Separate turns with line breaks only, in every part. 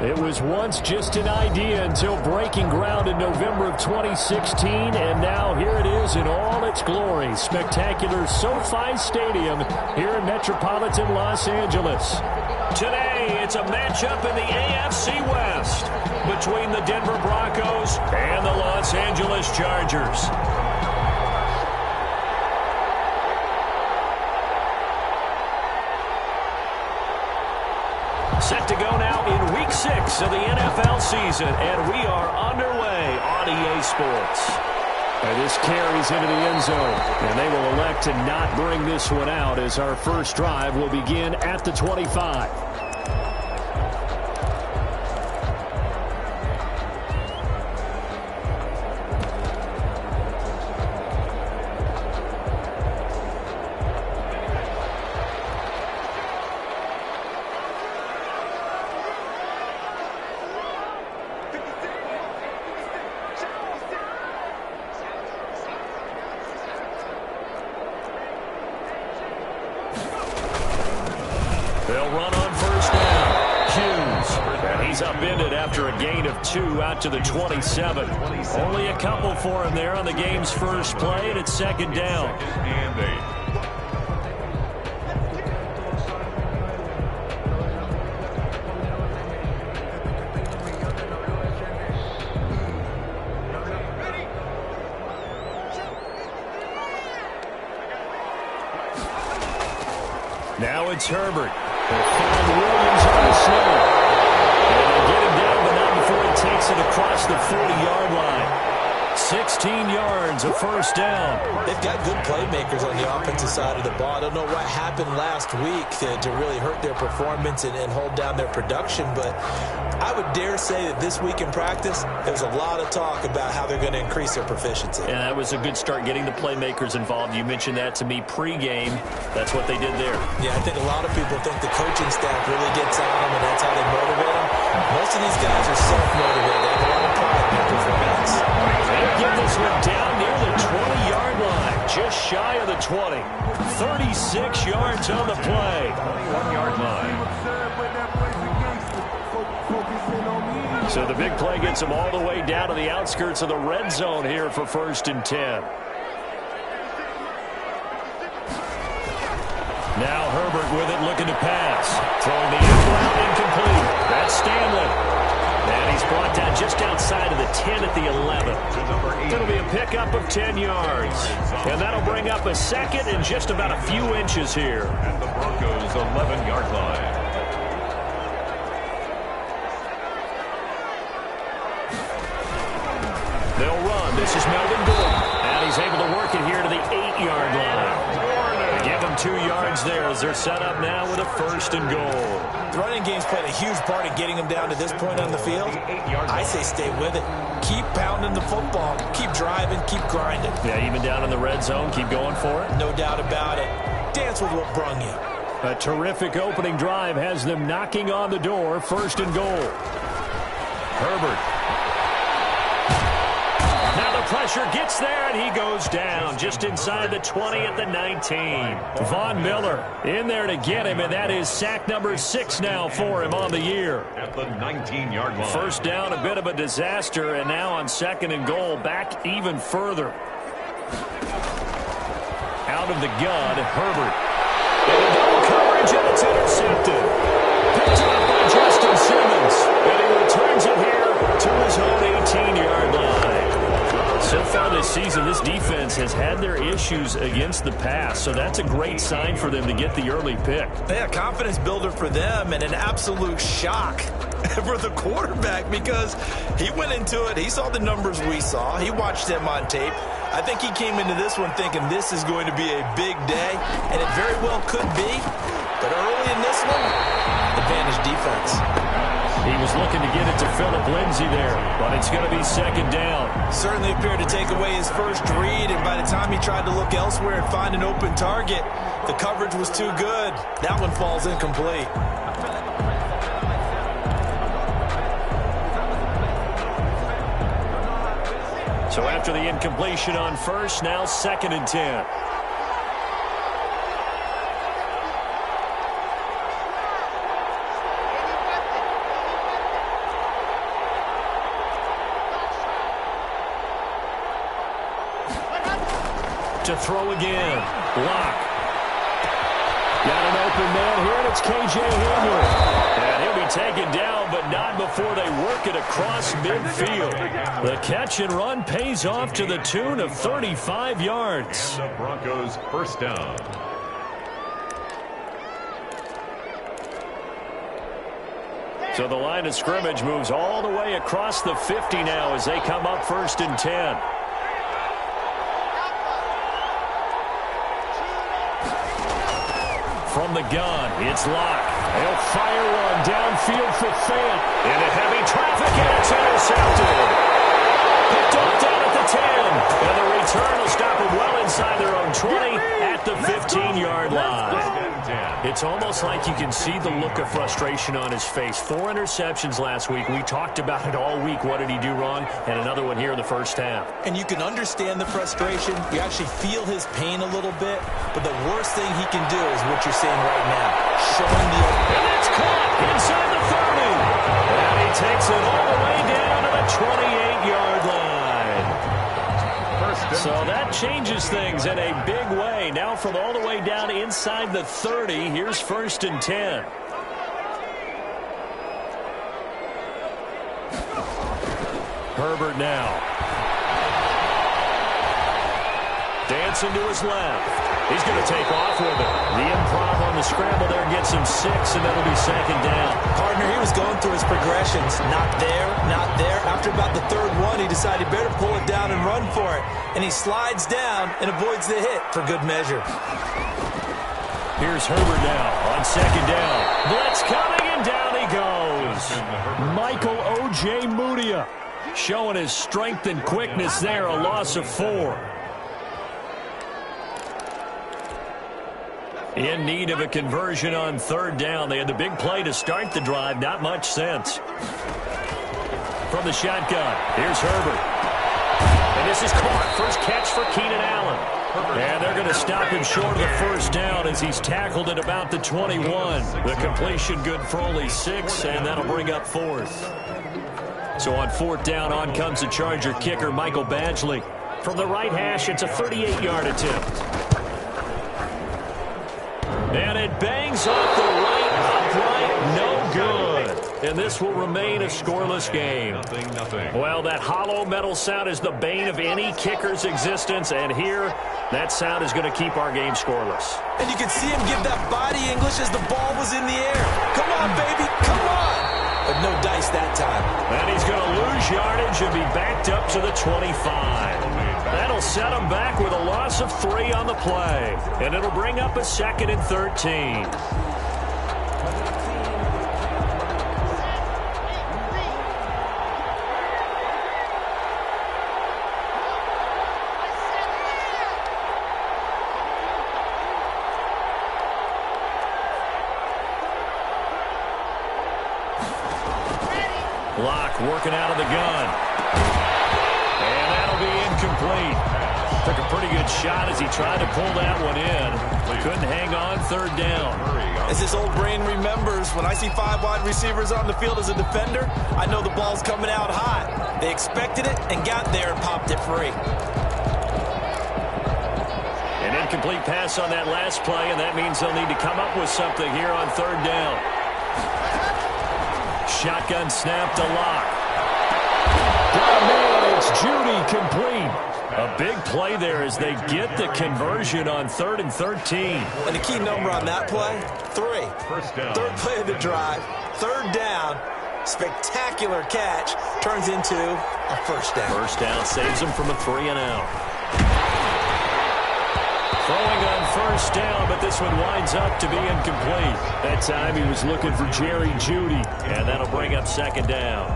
It was once just an idea until breaking ground in November of 2016, and now here it is in all its glory. Spectacular SoFi Stadium here in metropolitan Los Angeles. Today, it's a matchup in the AFC West between the Denver Broncos and the Los Angeles Chargers. Set to go now in Week 6 of the NFL season, and we are underway on EA Sports. And this carries into the end zone, and they will elect to not bring this one out as our first drive will begin at the 25. They'll run on first down. Hughes. And he's upended after a gain of 2 out to the 27. Only a couple for him there on the game's first play, and it's second down. Now it's Herbert. They'll find Williams on the snow. And they'll get him down, but not before he takes it across the 40-yard line. 16 yards, a first down.
They've got good playmakers on the offensive side of the ball. I don't know what happened last week to really hurt their performance and hold down their production, but I would dare say that this week in practice, there's a lot of talk about how they're going to increase their proficiency.
And that was a good start getting the playmakers involved. You mentioned that to me pregame. That's what they did there.
Yeah, I think a lot of people think the coaching staff really gets on them, and that's how they motivate them. Most of these guys are self-motivated. They have a lot of pride in their performance.
They'll get this one down near the 20-yard line, just shy of the 20. 36 yards on the play. 21-yard line. So the big play gets them all the way down to the outskirts of the red zone here for 1st and 10. Now Herbert with it, looking to pass. Throwing the inbound, incomplete. That's Stanley. And he's brought down just outside of the 10 at the 11. It'll be a pickup of 10 yards. And that'll bring up a second and just about a few inches here.
At the Broncos' 11-yard line.
They'll run. This is Melvin Gordon. And he's able to work it here to the 8-yard line. They give him 2 yards there as they're set up now with a 1st and goal.
The running game's played a huge part in getting them down to this point on the field. I say stay with it. Keep pounding the football. Keep driving. Keep grinding.
Yeah, even down in the red zone, keep going for it.
No doubt about it. Dance with what brung you.
A terrific opening drive has them knocking on the door. 1st and goal. Herbert. Now the pressure gets there, and he goes down just inside the 20 at the 19. Von Miller in there to get him, and that is sack number 6 now for him on the year.
At the 19-yard line.
First down, a bit of a disaster, and now on 2nd and goal, back even further. Out of the gun, Herbert. And a double coverage, and it's intercepted. Picked up by Justin Simmons, and he returns it here to his own 18-yard line. So far this season, this defense has had their issues against the pass, so that's a great sign for them to get the early pick.
Yeah, confidence builder for them and an absolute shock for the quarterback because he went into it. He saw the numbers we saw. He watched them on tape. I think he came into this one thinking this is going to be a big day, and it very well could be. But early in this one, advantage defense.
He was looking to get it to Phillip Lindsay there, but it's going to be 2nd down.
Certainly appeared to take away his first read, and by the time he tried to look elsewhere and find an open target, the coverage was too good. That one falls incomplete.
after the incompletion on first. Now 2nd and 10. To throw again. Block. Got an open man here, and it's K.J. Hamler. And he'll be taken down, but not before they work it across midfield. The catch and run pays off to the tune of 35 yards.
And the Broncos first down.
So the line of scrimmage moves all the way across the 50 now as they come up 1st and 10. From the gun, it's Locke. He'll fire one downfield for Fant. Into heavy traffic, and it's intercepted. Picked off down at the 10. And the return will stop them well inside their own 20 at the 15-yard line. It's almost like you can see the look of frustration on his face. 4 interceptions last week. We talked about it all week. What did he do wrong? And another one here in the first half.
And you can understand the frustration. You actually feel his pain a little bit. But the worst thing he can do is what you're seeing right now. Showing the...
And it's caught inside the 30. And he takes it all the way down to the 28-yard line. So that changes things in a big way. Now from all the way down inside the 30, here's 1st and 10. Herbert now. Dancing to his left. He's going to take off with it. The improv on the scramble there gets him 6, and that'll be 2nd down.
Partner, he was going through his progressions. Not there, not there. After about the 3rd one, he decided better pull it down and run for it. And he slides down and avoids the hit for good measure.
Here's Herbert now on 2nd down. Blitz coming, and down he goes. Michael O.J. Mudia showing his strength and quickness there. A loss of 4. In need of a conversion on 3rd down. They had the big play to start the drive. Not much sense. From the shotgun, here's Herbert. And this is caught. First catch for Keenan Allen. And they're going to stop him short of the 1st down as he's tackled at about the 21. The completion good for only 6, and that'll bring up 4th. So on 4th down, on comes the Charger kicker, Michael Badgley. From the right hash, it's a 38-yard attempt. And it bangs off the right upright, no good. And this will remain a scoreless game.
Nothing.
Well, that hollow metal sound is the bane of any kicker's existence, and here, that sound is going to keep our game scoreless.
And you can see him give that body English as the ball was in the air. Come on, baby, come on. But no dice that time.
And he's going to lose yardage and be backed up to the 25. That'll set him back with a loss of 3 on the play. And it'll bring up a 2nd and 13. Locke working out of the gun. And that'll be incomplete. Took a pretty good shot as he tried to pull that one in. Couldn't hang on 3rd down.
As his old brain remembers, when I see 5 wide receivers on the field as a defender, I know the ball's coming out hot. They expected it and got there and popped it free.
An incomplete pass on that last play, and that means they'll need to come up with something here on 3rd down. Shotgun snap to Locke. Got a man, it's Judy, complete. A big play there as they get the conversion on 3rd and 13.
And the key number on that play, 3.
First down.
3rd play of the drive, 3rd down, spectacular catch, turns into a 1st down.
1st down saves them from a 3-and-out. Throwing on 1st down, but this one winds up to be incomplete. That time he was looking for Jerry Jeudy, and that'll bring up 2nd down.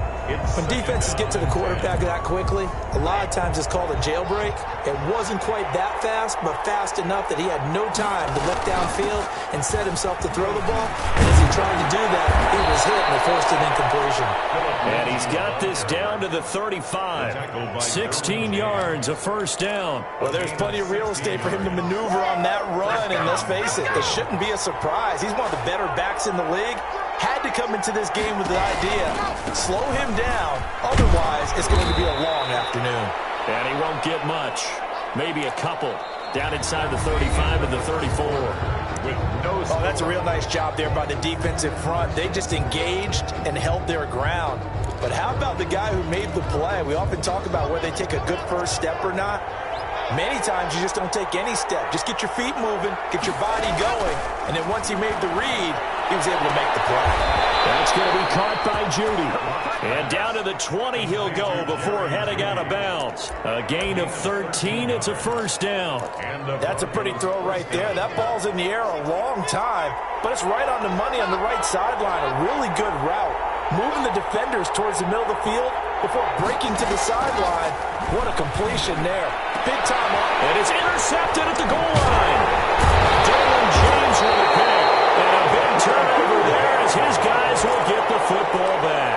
When defenses get to the quarterback that quickly, a lot of times it's called a jailbreak. It wasn't quite that fast, but fast enough that he had no time to look downfield and set himself to throw the ball. And as he tried to do that, he was hit and forced an incompletion.
And he He's got this down to the 35. 16 yards, a first down.
Well, there's plenty of real estate for him to maneuver on that run, and let's face it, it shouldn't be a surprise. He's one of the better backs in the league. Had to come into this game with the idea, slow him down, otherwise it's going to be a long afternoon.
And he won't get much, maybe a couple, down inside the 35 and the 34.
Oh, that's a real nice job there by the defensive front. They just engaged and held their ground. But how about the guy who made the play? We often talk about whether they take a good first step or not. Many times you just don't take any step. Just get your feet moving, get your body going, and then once he made the read, he was able to make the play.
That's going to be caught by Judy. And down to the 20 he'll go before heading out of bounds. A gain of 13. It's a first down.
That's a pretty throw right there. That ball's in the air a long time, but it's right on the money on the right sideline. A really good route. Moving the defenders towards the middle of the field before breaking to the sideline. What a completion there. Big time up.
And it's intercepted at the goal line. Dylan James with a pick. And a big turnover there as his guys will get the football back.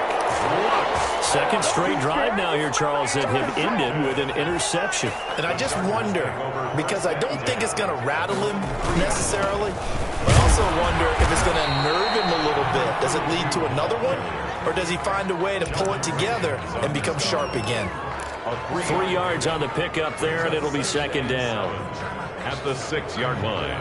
Second straight drive now here, Charles, that have ended with an interception.
And I just wonder, because I don't think it's going to rattle him necessarily, but I also wonder if it's going to nerve him a little bit. Does it lead to another one? Or does he find a way to pull it together and become sharp again?
3 yards on the pickup there, and it'll be second down.
At the 6-yard line.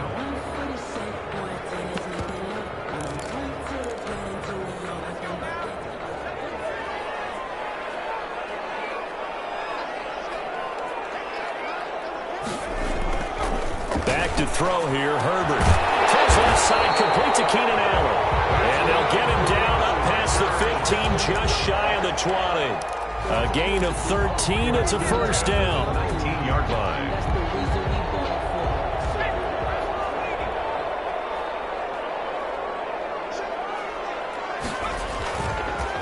Back to throw here, Herbert. Throws left side, complete to Keenan Allen. And they'll get him down up past the 15, just shy of the 20. A gain of 13, it's a first down.
19-yard line.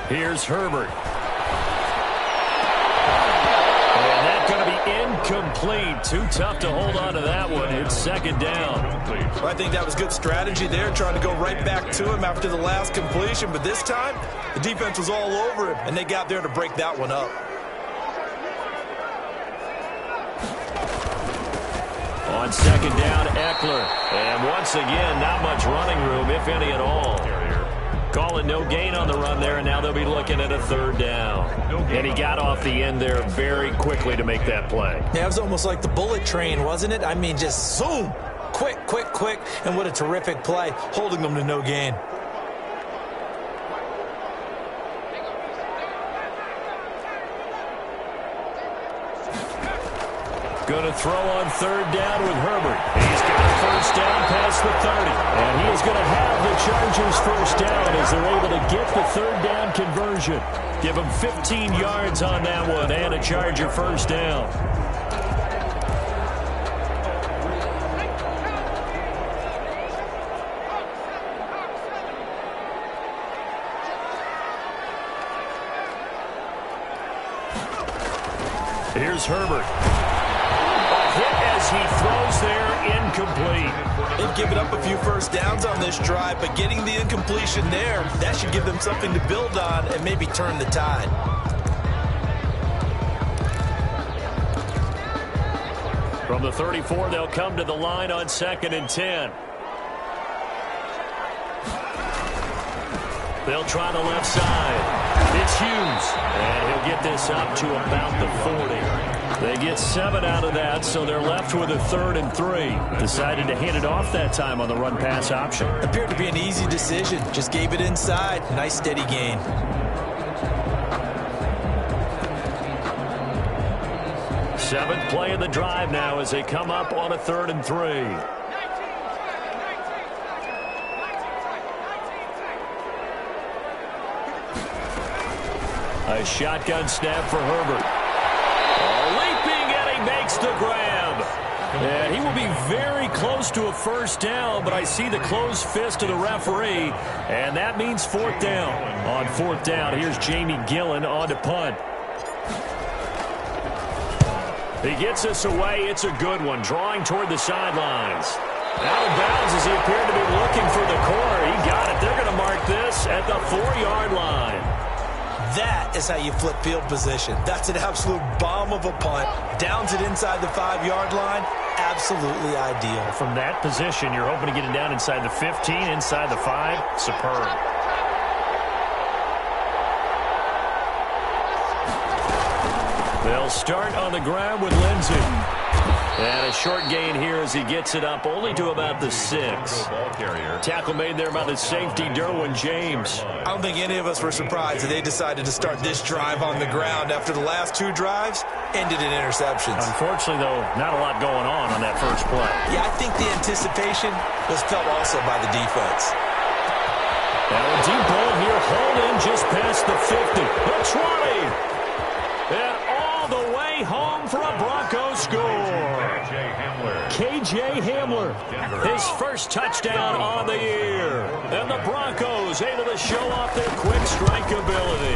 Here's Herbert. And that's going to be incomplete. Too tough to hold on to that one. It's second down.
Well, I think that was good strategy there, trying to go right back to him after the last completion. But this time, the defense was all over him, and they got there to break that one up.
On second down, Eckler. And once again, not much running room, if any at all. Calling no gain on the run there, and now they'll be looking at a third down. And he got off the end there very quickly to make that play.
Yeah, it was almost like the bullet train, wasn't it? I mean, just zoom. Quick, quick, quick. And what a terrific play, holding them to no gain.
Going to throw on third down with Herbert. He's got a first down past the 30. And he is going to have the Chargers first down as they're able to get the third down conversion. Give him 15 yards on that one and a Charger first down. Here's Herbert. As he throws there, incomplete.
They've given up a few first downs on this drive, but getting the incompletion there, that should give them something to build on and maybe turn the tide.
From the 34, they'll come to the line on 2nd and 10. They'll try the left side. It's Hughes, and he'll get this up to about the 40. They get 7 out of that, so they're left with a 3rd and 3. Decided to hand it off that time on the run-pass option.
Appeared to be an easy decision. Just gave it inside. Nice, steady gain.
Seventh play of the drive now as they come up on a 3rd and 3. A shotgun snap for Herbert. Leaping, and he makes the grab. And he will be very close to a first down, but I see the closed fist of the referee, and that means 4th down. On 4th down, here's Jamie Gillen on to punt. He gets us away. It's a good one, drawing toward the sidelines. Out of bounds as he appeared to be looking for the corner. He got it. They're going to mark this at the 4-yard line.
That is how you flip field position. That's an absolute bomb of a punt. Downs it inside the 5-yard line. Absolutely ideal.
From that position, you're hoping to get it down inside the 15, inside the 5. Superb. They'll start on the ground with Lindsey. And a short gain here as he gets it up only to about the 6. Tackle made there by the safety, Derwin James.
I don't think any of us were surprised that they decided to start this drive on the ground after the last 2 drives ended in interceptions.
Unfortunately, though, not a lot going on that first play.
Yeah, I think the anticipation was felt also by the defense.
Now a deep ball here, hauled in just past the 50. The 20. And all the way home for a Broncos score. KJ Hamler, his first touchdown on the year. And the Broncos able to show off their quick strike ability.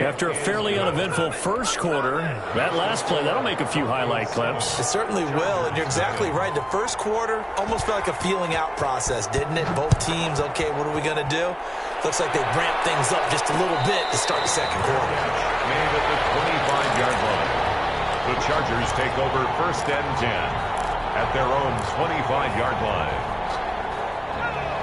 After a fairly uneventful first quarter, that last play, that'll make a few highlight clips.
It certainly will, and you're exactly right. The first quarter almost felt like a feeling out process, didn't it? Both teams, okay, what are we going to do? Looks like they ramped things up just a little bit to start the second quarter.
Made at the 25-yard line. The Chargers take over 1st and 10 at their own 25-yard line.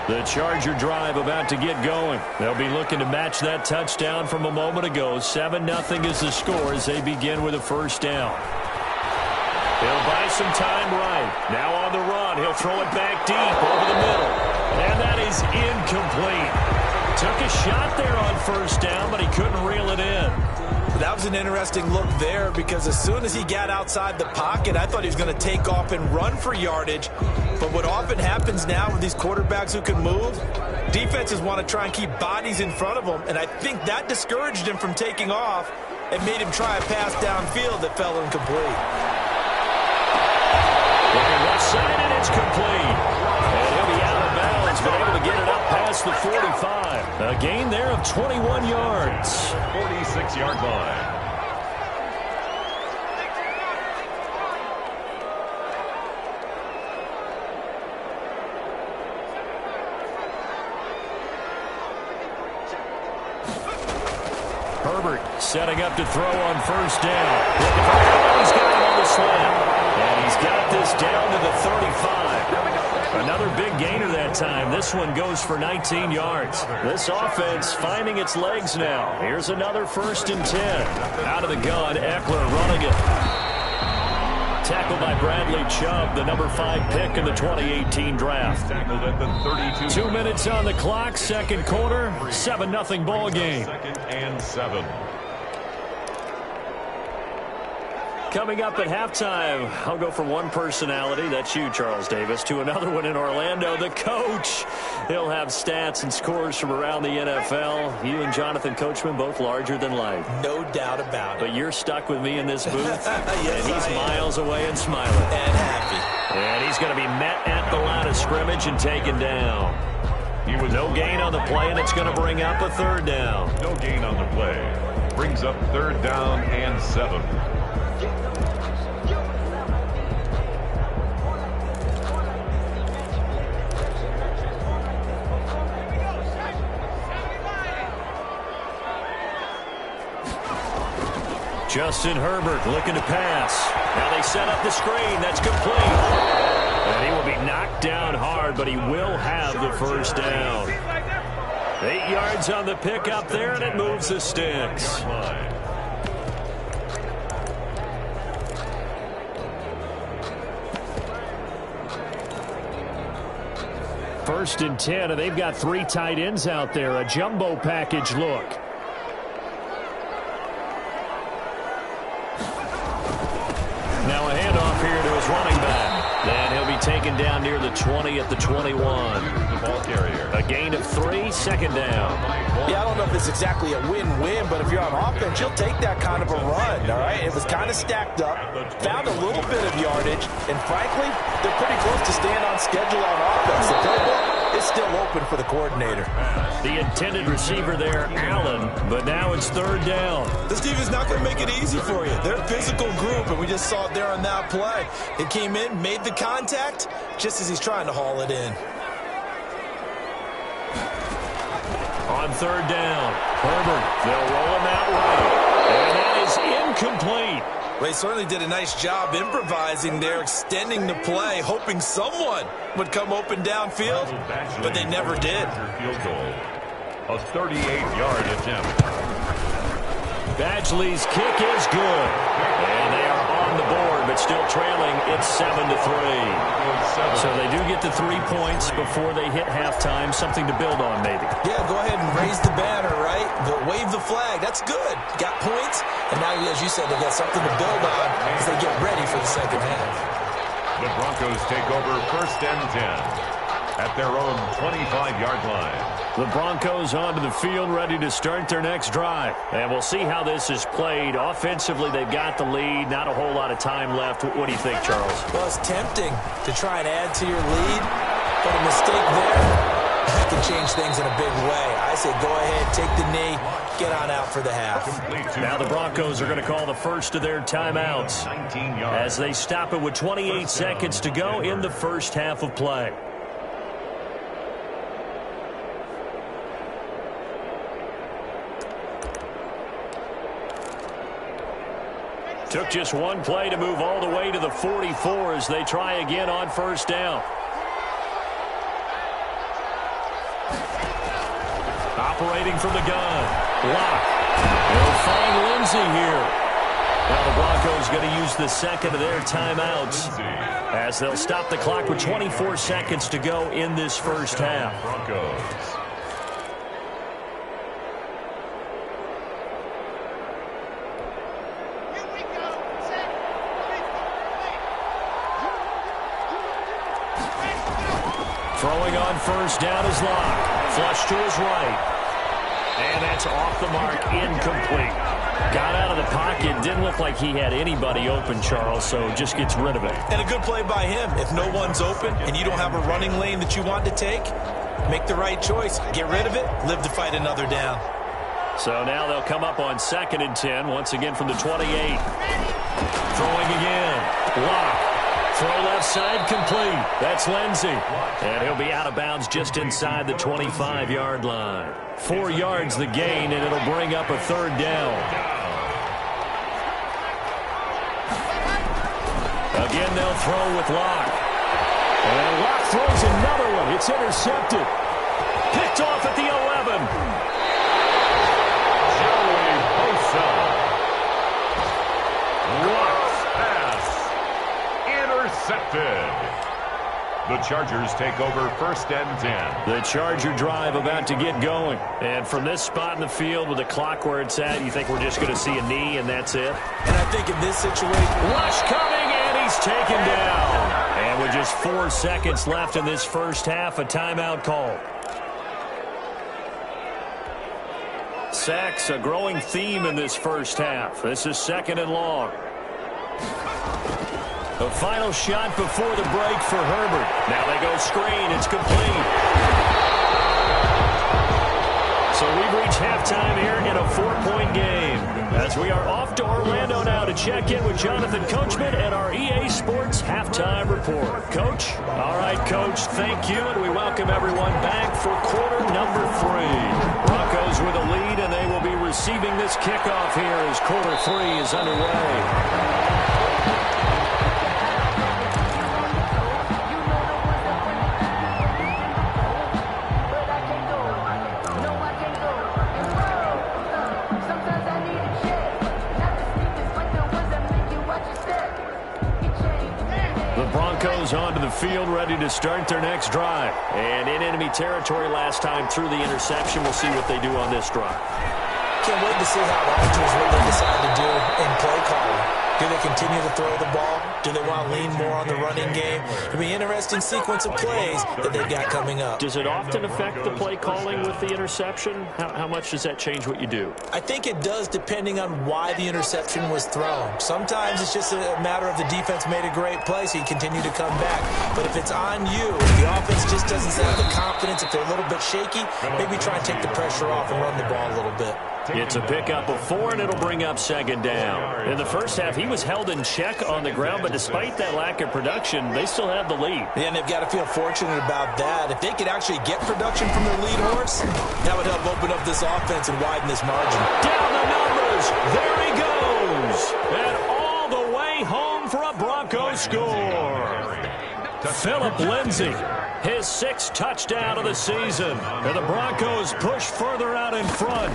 The Charger drive about to get going. They'll be looking to match that touchdown from a moment ago. 7-0 is the score as they begin with a first down. He'll buy some time right. Now on the run. He'll throw it back deep over the middle. And that is incomplete. Took a shot there on first down, but he couldn't reel it in.
That was an interesting look there because as soon as he got outside the pocket, I thought he was going to take off and run for yardage. But what often happens now with these quarterbacks who can move, defenses want to try and keep bodies in front of them, and I think that discouraged him from taking off and made him try a pass downfield that fell incomplete.
Looking left side, and it's complete. And he'll be out of bounds, but able to get it up past the 45. A gain there of 21 yards.
46-yard line.
Herbert setting up to throw on first down. Looking for Allen. He's got him on the slam. And he's got this down to the 35. Another big gainer that time. This one goes for 19 yards. This offense finding its legs now. Here's another 1st and 10. Out of the gun, Eckler running it. Tackled by Bradley Chubb, the number 5 pick in the 2018 draft.
Tackled at the 32.
2 minutes on the clock, second quarter, 7-0 ball game.
2nd and 7.
Coming up at halftime, I'll go from one personality, that's you, Charles Davis, to another one in Orlando, the coach. He'll have stats and scores from around the NFL. You and Jonathan Coachman, both larger than life.
No doubt about it.
But you're stuck with me in this booth,
yes,
and he's miles away and smiling.
And happy.
And he's going to be met at the line of scrimmage and taken down. No gain on the play, and it's going to bring up a 3rd down.
No gain on the play. Brings up 3rd down and 7.
Justin Herbert looking to pass. Now they set up the screen. That's complete. And he will be knocked down hard, but he will have the first down. 8 yards on the pickup there, and it moves the sticks. First and 10, and they've got 3 tight ends out there. A jumbo package look. Now a handoff here to his running back. And he'll be taken down near the 20 at the 21.
The ball carrier.
A gain of 3, second down.
Yeah, I don't know if it's exactly a win-win, but if you're on offense, you'll take that kind of a run, all right? It was kind of stacked up, found a little bit of yardage, and frankly, they're pretty close to staying on schedule on offense. The playbook is still open for the coordinator.
The intended receiver there, Allen, but now it's 3rd down.
This defense is not going to make it easy for you. They're a physical group, and we just saw it there on that play. It came in, made the contact, just as he's trying to haul it in.
On third down, Herbert, they'll roll him out right. And that is incomplete.
Well, he certainly did a nice job improvising there, extending the play, hoping someone would come open downfield, but they never did.
Field goal. A 38-yard attempt.
Badgley's kick is good. And they are on the board, but still trailing. It's 7-3. So they do get the 3 points before they hit halftime. Something to build on, maybe.
Yeah, go ahead and raise the banner, right? Wave the flag. That's good. Got points. And now, as you said, they got something to build on as they get ready for the second half.
The Broncos take over 1st and 10 at their own 25-yard line.
The Broncos onto the field, ready to start their next drive. And we'll see how this is played. Offensively, they've got the lead. Not a whole lot of time left. What do you think, Charles?
Well, it's tempting to try and add to your lead, but a mistake there, that can change things in a big way. I say go ahead, take the knee, get on out for the half.
Now the Broncos are going to call the first of their timeouts as they stop it with 28 seconds to go in the first half of play. Took just one play to move all the way to the 44 as they try again on first down. Operating from the gun. Lock. They'll find Lindsey here. Now the Broncos going to use the second of their timeouts as they'll stop the clock with 24 seconds to go in this first half.
Broncos.
Throwing on first down is Locke. Flush to his right. And that's off the mark, incomplete. Got out of the pocket, didn't look like he had anybody open, Charles, so just gets rid of it.
And a good play by him. If no one's open and you don't have a running lane that you want to take, make the right choice. Get rid of it, live to fight another down.
So now they'll come up on 2nd and 10, once again from the 28. Throwing again. Locke. Throw left side complete. That's Lindsey. And he'll be out of bounds just inside the 25-yard line. 4 yards the gain, and it'll bring up a third down. Again, they'll throw with Locke. And Locke throws another one. It's intercepted. Picked off at the 11.
Joey Bosa. Locke's pass. Intercepted. The Chargers take over 1st and 10.
The Charger drive about to get going. And from this spot in the field with the clock where it's at, you think we're just going to see a knee and that's it?
And I think in this situation,
Lush coming and he's taken down. And with just 4 seconds left in this first half, a timeout call. Sacks, a growing theme in this first half. This is 2nd and long. The final shot before the break for Herbert. Now they go screen. It's complete. So we've reached halftime here in a 4-point game. As we are off to Orlando now to check in with Jonathan Coachman and our EA Sports Halftime Report. Coach? All right, Coach, thank you, and we welcome everyone back for quarter number 3. Broncos with a lead, and they will be receiving this kickoff here as quarter 3 is underway. Broncos onto the field, ready to start their next drive. And in enemy territory last time through the interception. We'll see what they do on this drive.
can't wait to see how the Chargers what they decide to do in play calling. Do they continue to throw the ball? Do they want to lean more on the running game? It'll be an interesting sequence of plays that they've got coming up.
Does it often affect the play calling with the interception? How much does that change what you do?
I think it does depending on why the interception was thrown. Sometimes it's just a matter of the defense made a great play, so you continue to come back. But if it's on you, if the offense just doesn't have the confidence, if they're a little bit shaky, maybe try and take the pressure off and run the ball a little bit.
It's a pickup of 4, and it'll bring up second down. In the first half, he was held in check on the ground, but despite that lack of production, they still have the lead.
Yeah, and they've got to feel fortunate about that. If they could actually get production from their lead horse, that would help open up this offense and widen this margin.
Down the numbers. There he goes. And all the way home for a Broncos score. Phillip Lindsay, his 6th touchdown of the season. And the Broncos push further out in front.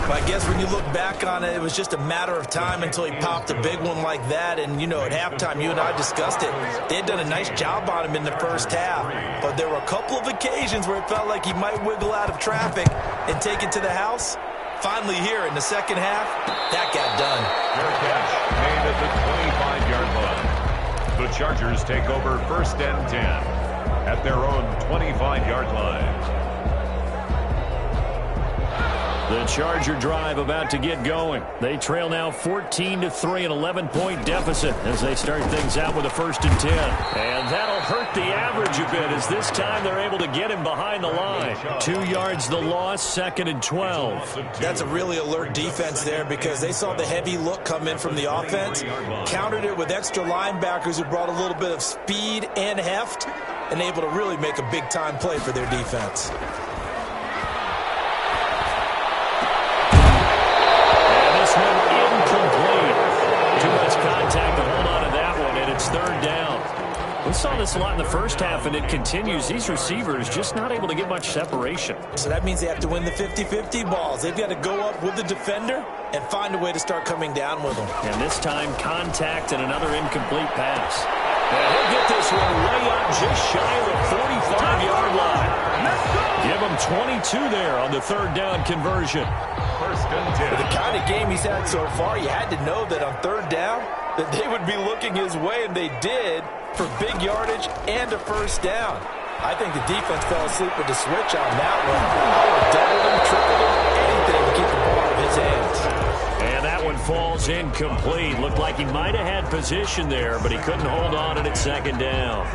I guess when you look back on it, it was just a matter of time until he popped a big one like that. And, you know, at halftime, you and I discussed it. They had done a nice job on him in the first half. But there were a couple of occasions where it felt like he might wiggle out of traffic and take it to the house. Finally here in the second half, that got done.
Fair catch made at the 25-yard line. The Chargers take over 1st and 10 at their own 25-yard line.
The Charger drive about to get going. They trail now 14-3, an 11-point deficit as they start things out with a 1st and 10. And that'll hurt the average a bit as this time they're able to get him behind the line. 2 yards the loss, 2nd and 12.
That's a really alert defense there because they saw the heavy look come in from the offense, countered it with extra linebackers who brought a little bit of speed and heft, and able to really make a big-time play for their defense.
Too much contact to hold on to that one, and it's 3rd down. We saw this a lot in the first half, and it continues. These receivers just not able to get much separation.
So that means they have to win the 50-50 balls. They've got to go up with the defender and find a way to start coming down with them.
And this time, contact and another incomplete pass. And he'll get this one way up just shy of the 45-yard line. Give him 22 there on the 3rd down conversion.
1st and 10.
For the kind of game he's had so far, you had to know that on 3rd down that they would be looking his way, and they did, for big yardage and a 1st down. I think the defense fell asleep with the switch on that one. I would have doubled him, tripled him, anything to keep the ball out of his hands.
And that one falls incomplete. Looked like he might have had position there, but he couldn't hold on at 2nd down.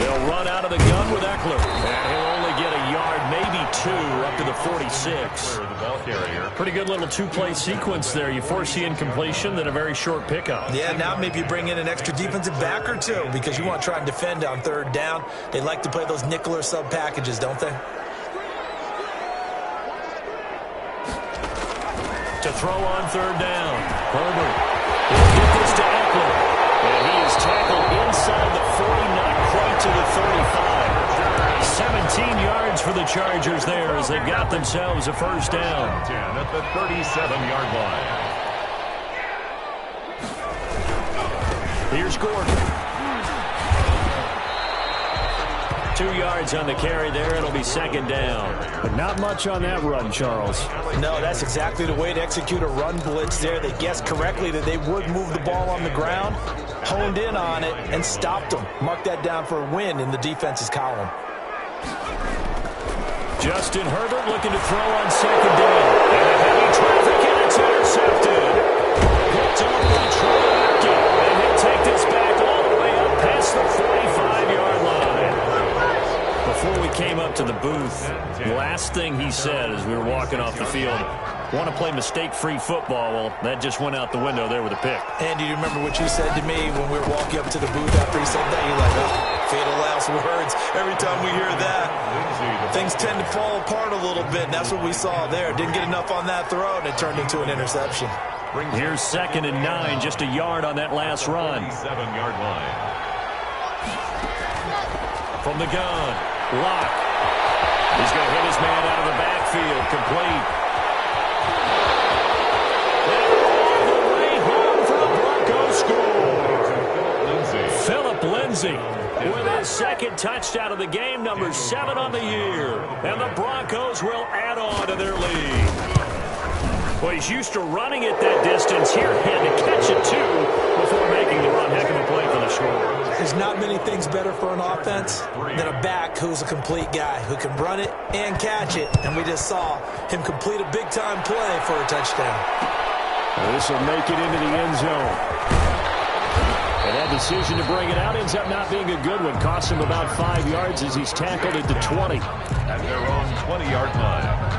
They'll run out of the gun with Eckler. And he'll only get a yard, maybe 2, up to the 46.
The ball carrier.
Pretty good little 2-play sequence there. You force the incompletion, then a very short pickup.
Yeah, now maybe you bring in an extra defensive back or 2 because you want to try and defend on 3rd down. They like to play those nickel or sub packages, don't they?
To throw on 3rd down. Herbert will get this to Eckler. And he is tackled inside the 40, not quite to the 35. 17 yards for the Chargers there as they've got themselves a 1st down.
10 at the 37-yard line.
Here's Gordon. 2 yards on the carry there. It'll be 2nd down. But not much on that run, Charles.
No, that's exactly the way to execute a run blitz there. They guessed correctly that they would move the ball on the ground, honed in on it, and stopped them. Mark that down for a win in the defense's column.
Justin Herbert looking to throw on 2nd down. And a heavy traffic, and it's intercepted. Picked up by Troy Apke. And he'll take this back all the way up past the 45-yard line. Before we came up to the booth, the last thing he said as we were walking off the field, want to play mistake-free football. Well, that just went out the window there with a pick.
Andy, do you remember what you said to me when we were walking up to the booth after he said that? You're like, oh, fatal last words. Every time we hear that, things tend to fall apart a little bit, and that's what we saw there. Didn't get enough on that throw, and it turned into an interception.
Here's 2nd and 9, just a yard on that last run.
7-yard line.
From the gun, Locke. He's going to hit his man out of the backfield, complete. Phillip Lindsay with his 2nd touchdown of the game, number 7 on the year. And the Broncos will add on to their lead. Well, he's used to running it that distance. Here, had to catch it, too, before making the run. Heck of a play for the score.
There's not many things better for an offense than a back who's a complete guy, who can run it and catch it. And we just saw him complete a big-time play for a touchdown.
This will make it into the end zone. It had to decision to bring it out. Ends up not being a good one. Costs him about 5 yards as he's tackled at the 20.
At their own 20-yard line.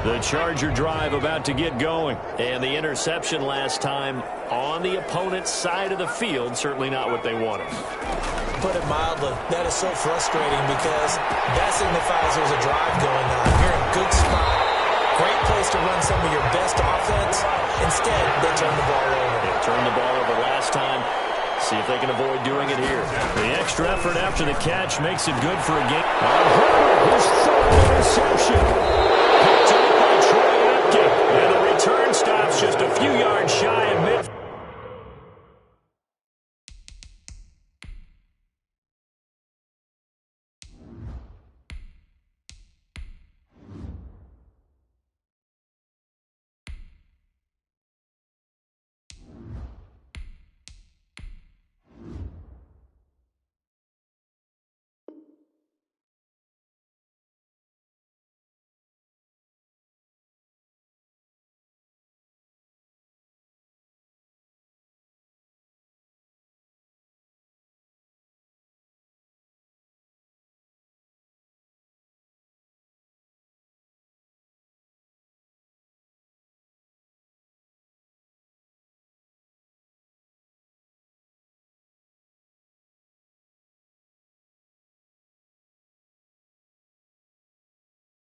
The Charger drive about to get going. And the interception last time on the opponent's side of the field. Certainly not what they wanted.
Put it mildly, that is so frustrating because that signifies there's a drive going on. You're in a good spot. Great place to run some of your best offense. Instead, they turn the ball over.
They turned the ball over last time. See if they can avoid doing it here. The extra effort after the catch makes it good for a game. His third interception. Picked up by Troy Apke. And the return stops just a few yards shy of mid.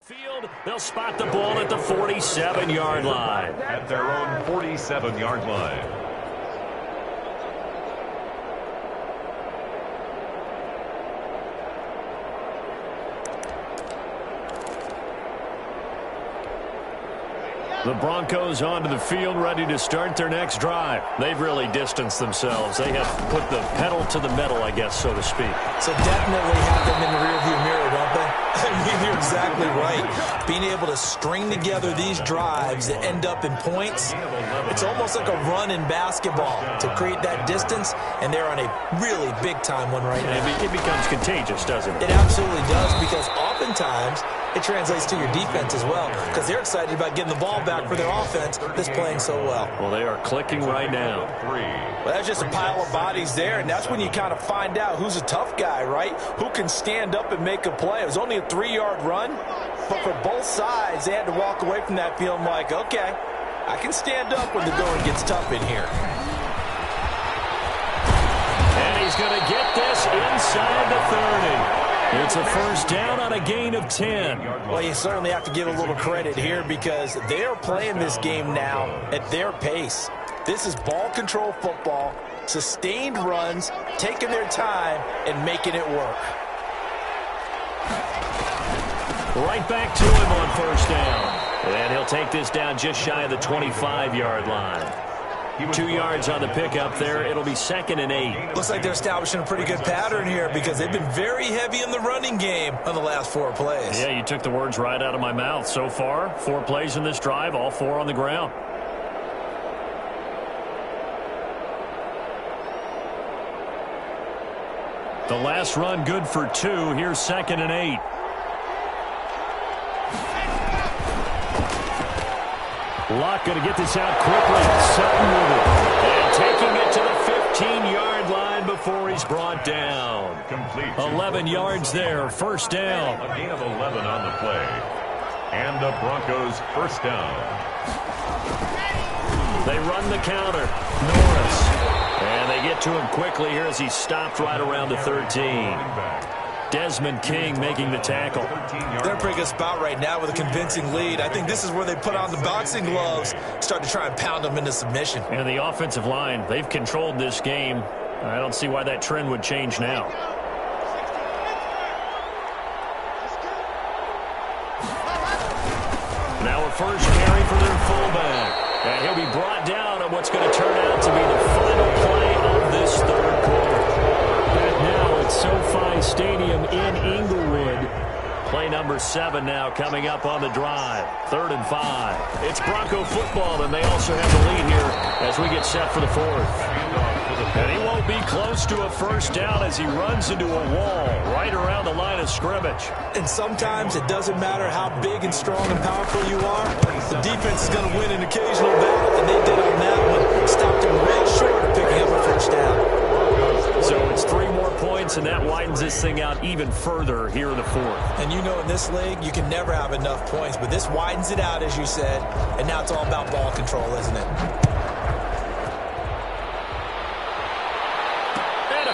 Field, they'll spot the ball at the 47-yard line.
At their own 47-yard line.
The Broncos onto the field, ready to start their next drive. They've really distanced themselves. They have put the pedal to the metal, I guess, so to speak.
So definitely have them in the rearview mirror, don't they? I mean, you're exactly right. Being able to string together these drives that end up in points, it's almost like a run in basketball to create that distance, and they're on a really big-time one right now.
It becomes contagious, doesn't it?
It absolutely does, because oftentimes it translates to your defense as well, because they're excited about getting the ball back for their offense that's playing so well.
Well, they are clicking right now.
Well, that's just a pile of bodies there, and that's when you kind of find out who's a tough guy, right? Who can stand up and make a play. It was only a 3-yard run, but for both sides, they had to walk away from that feeling like, okay, I can stand up when the going gets tough in here.
And he's going to get this inside the 30. It's a first down on a gain of 10.
Well, you certainly have to give a little credit here because they are playing this game now at their pace. This is ball control football, sustained runs, taking their time, and making it work.
Right back to him on first down. And he'll take this down just shy of the 25-yard line. 2 yards on the pickup there. It'll be 2nd and 8.
Looks like they're establishing a pretty good pattern here because they've been very heavy in the running game on the last 4 plays.
Yeah, you took the words right out of my mouth. So far, 4 plays in this drive, all 4 on the ground. The last run good for 2. Here's 2nd and 8. Locke going to get this out quickly. Sutton with it. And taking it to the 15-yard line before he's brought down.
Complete.
11 yards there. First down.
A gain of 11 on the play. And the Broncos first down.
They run the counter. Norris. And they get to him quickly here as he's stopped right around the 13. Desmond King making the tackle.
They're in a pretty good spot right now with a convincing lead. I think this is where they put on the boxing gloves, start to try and pound them into submission.
And the offensive line, they've controlled this game. I don't see why that trend would change now. Now a first carry for their fullback. And he'll be brought down on what's going to turn out to be the final play of this third quarter. Back now at SoFi Stadium in Inglewood. Play number 7 now coming up on the drive. 3rd and 5. It's Bronco football, and they also have the lead here as we get set for the 4th. And he won't be close to a first down as he runs into a wall right around the line of scrimmage.
And sometimes it doesn't matter how big and strong and powerful you are. The defense is going to win an occasional battle, and they did on that one. Stopped him real short of picking up a first down.
So it's 3 more points, and that widens this thing out even further here in the 4th.
And you know in this league, you can never have enough points, but this widens it out, as you said, and now it's all about ball control, isn't it?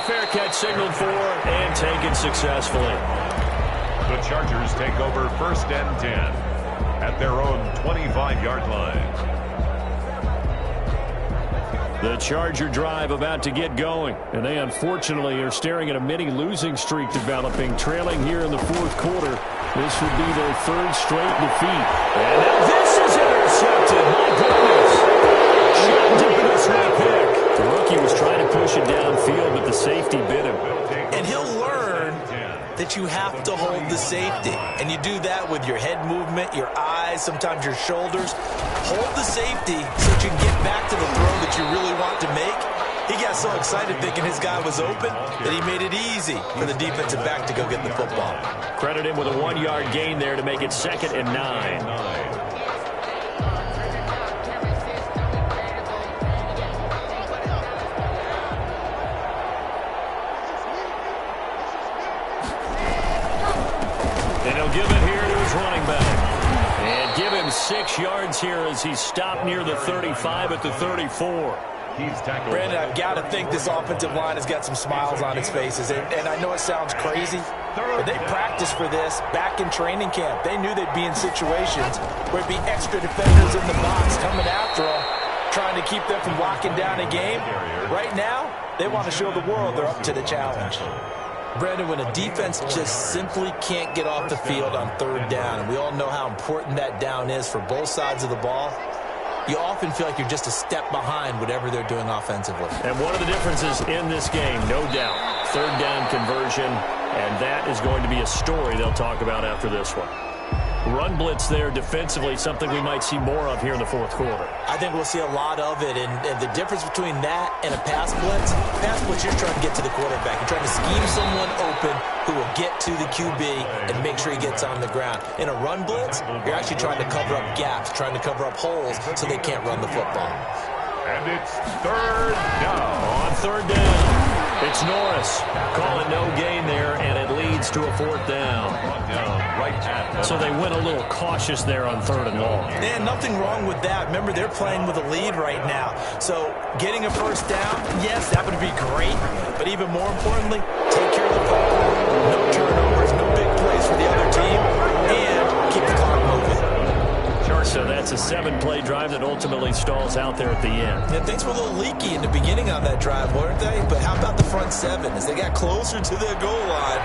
Fair catch signaled for and taken successfully.
The Chargers take over 1st and 10 at their own 25-yard line.
The Charger drive about to get going, and they unfortunately are staring at a mini losing streak developing, trailing here in the 4th quarter. This would be their 3rd straight defeat. And now this is intercepted. My goodness. Shot down this one pick. The rookie was trying to push it downfield, but the safety bit him.
And he'll learn that you have to hold the safety. And you do that with your head movement, your eyes, sometimes your shoulders. Hold the safety so that you can get back to the throw that you really want to make. He got so excited thinking his guy was open that he made it easy for the defensive back to go get the football.
Credit him with a 1-yard gain there to make it 2nd and 9. Give it here to his running back. And give him 6 yards here as he stopped near the 35 at the 34.
Brandon, I've got to think this offensive line has got some smiles on its faces. And I know it sounds crazy, but they practiced for this back in training camp. They knew they'd be in situations where it'd be extra defenders in the box coming after them, trying to keep them from locking down a game. Right now, they want to show the world they're up to the challenge. Brandon, when a defense just simply can't get off the field on 3rd down, and we all know how important that down is for both sides of the ball, you often feel like you're just a step behind whatever they're doing offensively.
And one of the differences in this game, no doubt, 3rd down conversion, and that is going to be a story they'll talk about after this one. Run blitz there defensively, something we might see more of here in the 4th quarter.
I think we'll see a lot of it, and the difference between that and a pass blitz, you're trying to get to the quarterback. You're trying to scheme someone open who will get to the QB and make sure he gets on the ground. In a run blitz, you're actually trying to cover up gaps, trying to cover up holes so they can't run the football.
And it's 3rd down.
On 3rd down. It's Norris calling no gain there, and it leads to a 4th down. So they went a little cautious there on 3rd and long.
And nothing wrong with that. Remember, they're playing with a lead right now. So getting a first down, yes, that would be great. But even more importantly, take care of the football. No turnovers, no big plays for the other team, and keep the clock moving.
So that's a 7-play drive that ultimately stalls out there at the end.
Yeah, things were a little leaky in the beginning on that drive, weren't they? But how about the front 7? As they got closer to their goal line,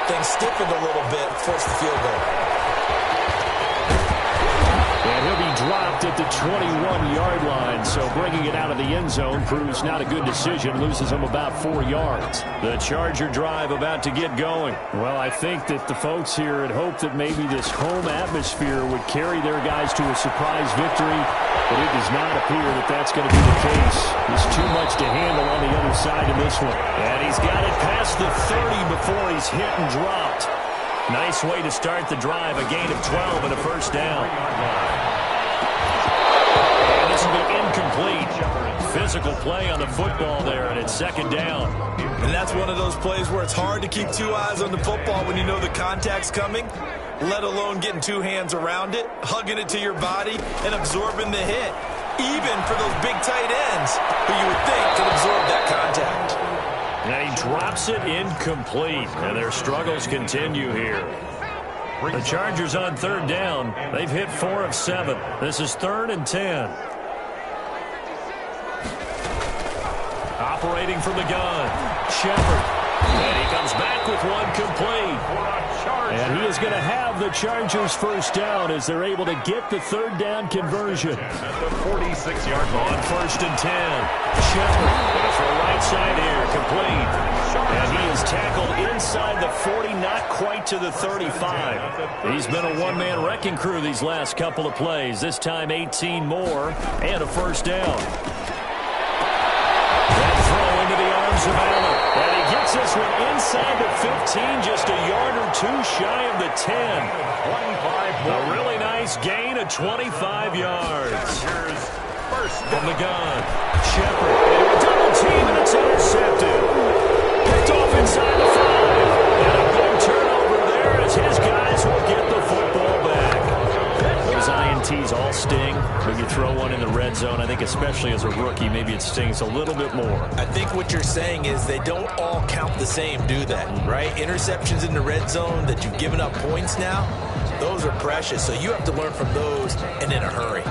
things stiffened a little bit, forced the field goal.
And he'll be dropped at the 21-yard line, so bringing it out of the end zone proves not a good decision, loses him about 4 yards. The Charger drive about to get going. Well, I think that the folks here had hoped that maybe this home atmosphere would carry their guys to a surprise victory, but it does not appear that that's going to be the case. There's too much to handle on the other side of this one. And he's got it past the 30 before he's hit and dropped. Nice way to start the drive, a gain of 12 and a first down. And this will be incomplete. Physical play on the football there, and it's 2nd down.
And that's one of those plays where it's hard to keep 2 eyes on the football when you know the contact's coming, let alone getting 2 hands around it, hugging it to your body, and absorbing the hit, even for those big tight ends who you would think could absorb that contact.
And he drops it incomplete, and their struggles continue here. The Chargers on 3rd down. They've hit 4 of 7. This is 3rd and 10. Operating from the gun, Shepard. And he comes back with one complete. And he is going to have the Chargers first down as they're able to get the third down conversion.
At the 46-yard line.
On 1st and 10. Shepard going to throw right side here, complete. And he is tackled inside the 40, not quite to the 35. He's been a one-man wrecking crew these last couple of plays. This time 18 more and a first down. That throw into the arms of Allen. And he gets this one inside the 15, just a yard or two shy of the 10. A really nice gain of 25 yards. From the gun. Shepard into a double team, and it's intercepted. Picked off inside the 5. And a big turnover there as his guys will get the football back. Those INTs all sting when you throw one in the red zone. I think especially as a rookie, maybe it stings a little bit more.
I think what you're saying is they don't all count the same, do they? Right? Interceptions in the red zone that you've given up points now, those are precious. So you have to learn from those and in a hurry.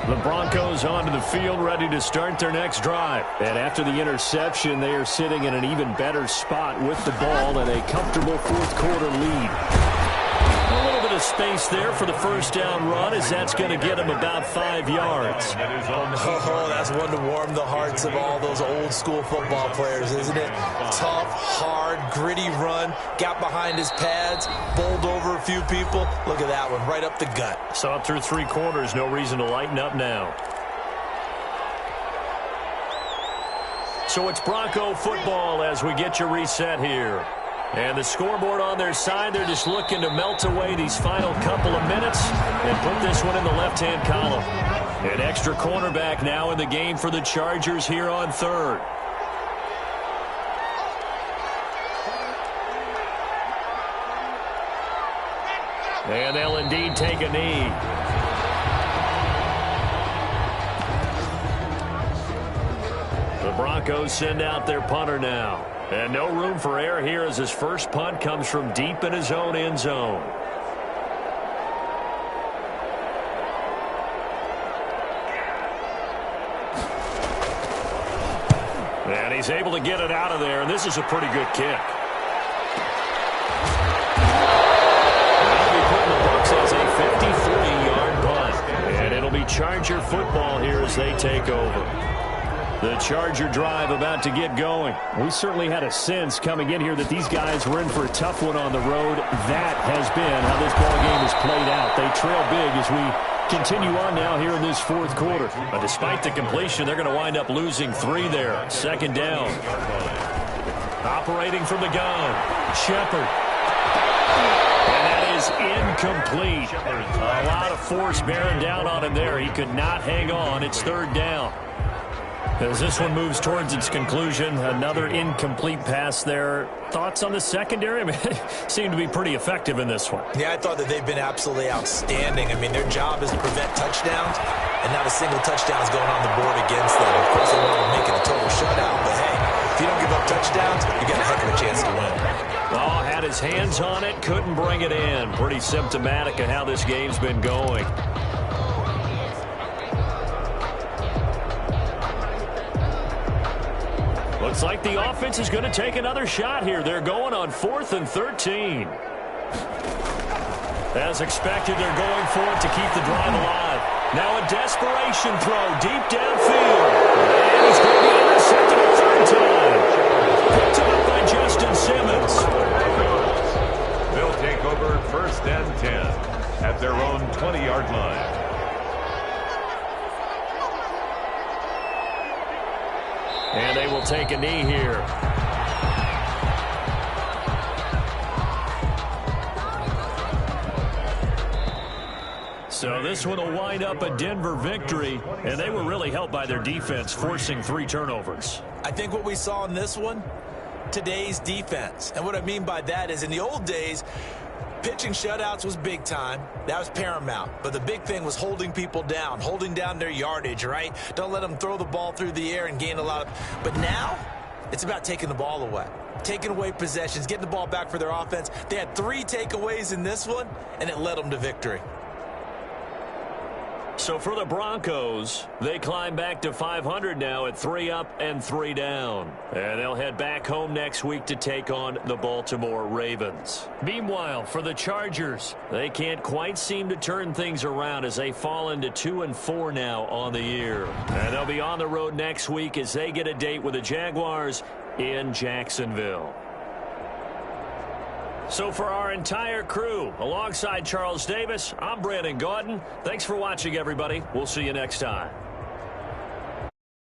The Broncos onto the field, ready to start their next drive. And after the interception, they are sitting in an even better spot with the ball and a comfortable fourth quarter lead. A little bit of space there for the first down run, as that's going to get him about 5 yards.
Oh, that's one to warm the hearts of all those old school football players, isn't it? Tough, hard, gritty run, got behind his pads, bowled over a few people. Look at that one, right up the gut.
So up through 3 quarters, no reason to lighten up now. So it's Bronco football as we get you reset here. And the scoreboard on their side, they're just looking to melt away these final couple of minutes and put this one in the left-hand column. An extra cornerback now in the game for the Chargers here on third. And they'll indeed take a knee. The Broncos send out their punter now. And no room for error here as his first punt comes from deep in his own end zone. And he's able to get it out of there, and this is a pretty good kick. That'll be put in the books as a 53-yard punt. And it'll be Charger football here as they take over. The Charger drive about to get going. We certainly had a sense coming in here that these guys were in for a tough one on the road. That has been how this ball game has played out. They trail big as we continue on now here in this fourth quarter. But despite the completion, they're going to wind up losing 3 there. Second down. Operating from the gun. Shepard. And that is incomplete. A lot of force bearing down on him there. He could not hang on. It's third down. As this one moves towards its conclusion, another incomplete pass there. Thoughts on the secondary? I mean, they seem to be pretty effective in this one.
Yeah, I thought that they've been absolutely outstanding. I mean, their job is to prevent touchdowns, and not a single touchdown is going on the board against them. Of course, they want to make it a total shutout, but hey, if you don't give up touchdowns, you got a heck of a chance to win.
Oh, had his hands on it, couldn't bring it in. Pretty symptomatic of how this game's been going. Looks like the offense is going to take another shot here. They're going on 4th and 13. As expected, they're going for it to keep the drive alive. Now a desperation throw deep downfield. And he's going to be intercepted a third time. Picked up by Justin Simmons.
They'll take over 1st and 10 at their own 20-yard line.
And they will take a knee here. So this one will wind up a Denver victory, and they were really helped by their defense, forcing 3 turnovers.
I think what we saw in this one, today's defense. And what I mean by that is in the old days, pitching shutouts was big time. That was paramount. But the big thing was holding people down, holding down their yardage, right? Don't let them throw the ball through the air and gain a lot of... But now, it's about taking the ball away. Taking away possessions, getting the ball back for their offense. They had 3 takeaways in this one, and it led them to victory.
So for the Broncos, they climb back to 500 now at 3 up and 3 down. And they'll head back home next week to take on the Baltimore Ravens. Meanwhile, for the Chargers, they can't quite seem to turn things around as they fall into 2-4 now on the year. And they'll be on the road next week as they get a date with the Jaguars in Jacksonville. So for our entire crew, alongside Charles Davis, I'm Brandon Gaudin. Thanks for watching, everybody. We'll see you next time.